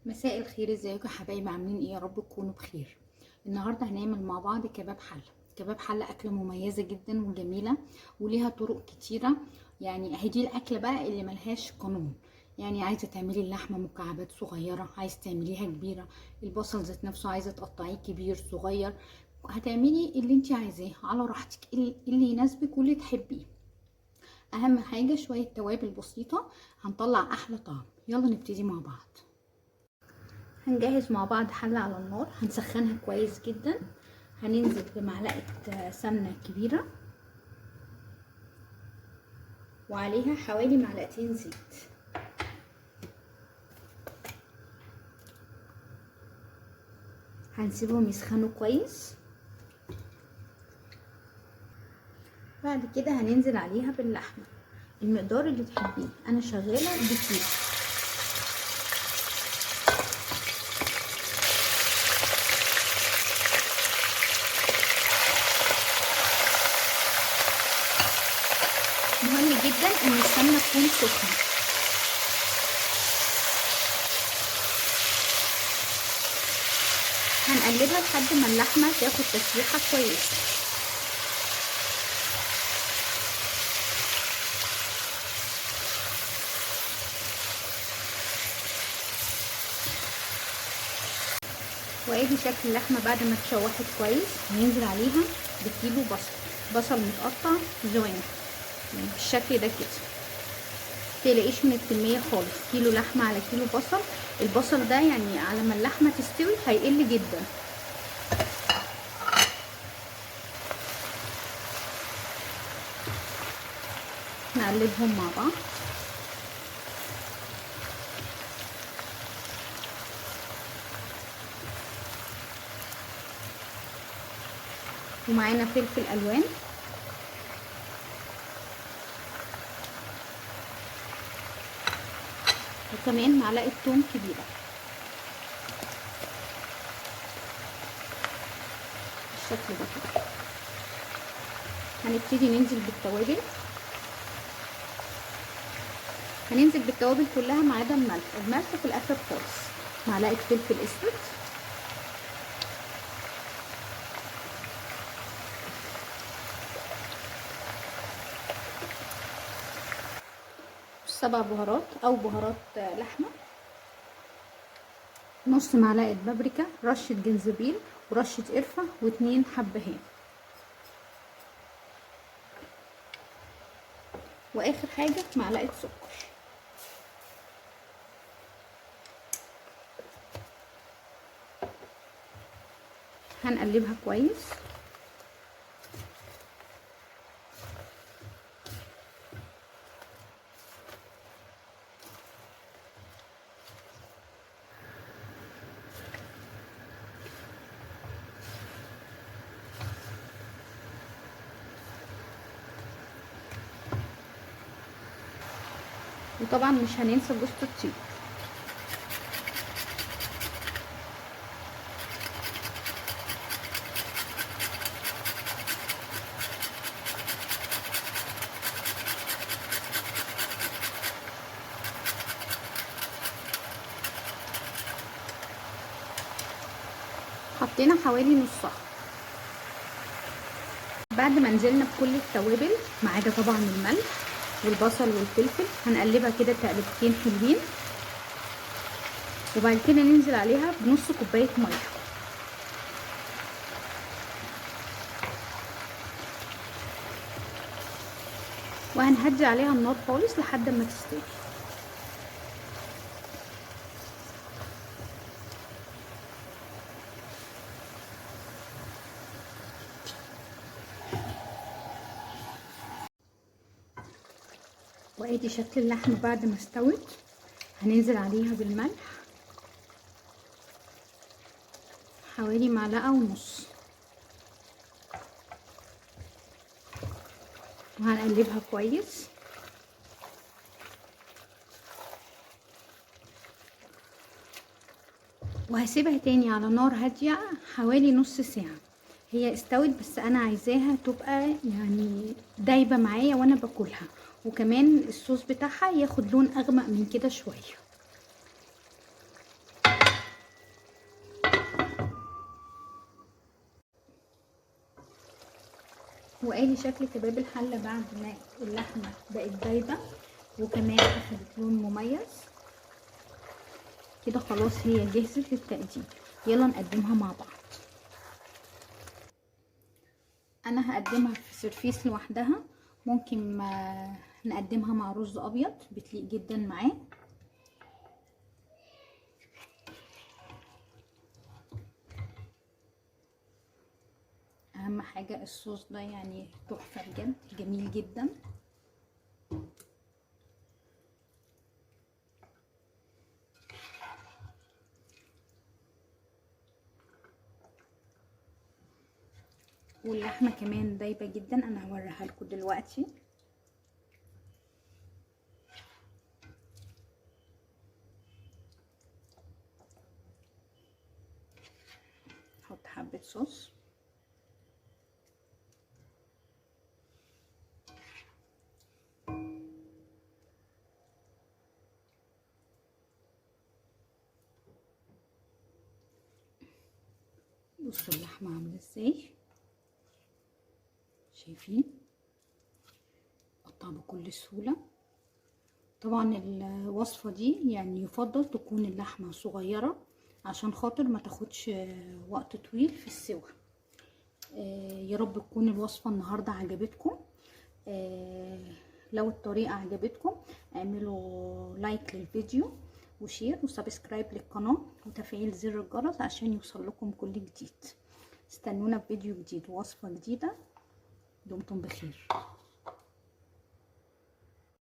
مساء الخير، ازيكم يا حبايبي؟ عاملين ايه؟ يا رب تكونوا بخير. النهارده هنعمل مع بعض كباب حله. كباب حله اكله مميزه جدا وجميله وليها طرق كتيره. يعني اهي دي الاكله بقى اللي ملهاش قانون. يعني عايزه تعملي اللحمه مكعبات صغيره، عايزه تعمليها كبيره، البصل ذات نفسه عايزه تقطعيه كبير صغير، هتعملي اللي انت عايزاه على راحتك، اللي يناسبك واللي تحبيه. اهم حاجه شويه توابل بسيطه، هنطلع احلى طعم. يلا نبتدي مع بعض. هنجهز مع بعض حلة على النار، هنسخنها كويس جدا. هننزل بمعلقة سمنة كبيرة وعليها حوالي معلقتين زيت. هنسيبهم يسخنوا كويس. بعد كده هننزل عليها باللحمة المقدار اللي تحبيه. انا شغالة بكيلو. مهم جدا ان السمنة تكون سخنة. هنقلبها لحد ما اللحمة تاخد تشويحة كويسة. وادي شكل اللحمه بعد ما اتشوحت كويس. هننزل عليها بكيلو بصل متقطع جوانح، يعني بالشكل ده كده. متقلقيش من الكميه خالص، كيلو لحمه على كيلو بصل. البصل ده يعني على ما اللحمه تستوي هيقل جدا. نقلبهم مع بعض. ومعانا فلفل الوان، وكمان معلقه ثوم كبيره بالشكل ده كده. هنبتدي ننزل بالتوابل. هننزل بالتوابل كلها ما عدا الملح في الاخر خالص. معلقه فلفل اسود، سبع بهارات او بهارات لحمه، نص معلقه بابريكا، رشه جنزبيل ورشه قرفه واتنين حبهان. واخر حاجه معلقه سكر. هنقلبها كويس. وطبعا مش هننسى جوز الطيب. حطينا حوالي نصها. بعد ما نزلنا بكل التوابل ما عدا طبعا الملح والبصل والفلفل، هنقلبها كده تقلبتين حلوين. وبعد كده ننزل عليها بنص كوبايه ميه. وهنهدي عليها النار خالص لحد ما تستوي. وادي شكل اللحمه بعد ما استوت. هننزل عليها بالملح حوالي معلقه ونص، وهنقلبها كويس. وهسيبها تاني على نار هاديه حوالي نص ساعه. هي استوت بس انا عايزاها تبقى يعني دايبه معايا وانا باكلها، وكمان الصوص بتاعها ياخد لون اغمق من كده شويه. وادي شكل كباب الحله بعد ما اللحمه بقت دايبه وكمان اخدت لون مميز كده. خلاص هي جهزت للتقديم. يلا نقدمها مع بعض. انا هقدمها في سيرفيس لوحدها، ممكن نقدمها مع رز ابيض بتليق جدا معاه. اهم حاجه الصوص ده يعني تحفه بجد، جميل جدا. واللحمه كمان دايبه جدا، انا هوريها لكم دلوقتي. نحط حبه صوص. بصوا اللحمه عامله ازاي، شايفين؟ قطعها بكل سهوله. طبعا الوصفه دي يعني يفضل تكون اللحمه صغيره عشان خاطر ما تاخدش وقت طويل في السوا. يا رب تكون الوصفه النهارده عجبتكم. لو الطريقه عجبتكم اعملوا لايك للفيديو وشير وسبسكرايب للقناه وتفعيل زر الجرس عشان يوصل لكم كل جديد. استنونا في فيديو جديد ووصفه جديده. دمتم بخير.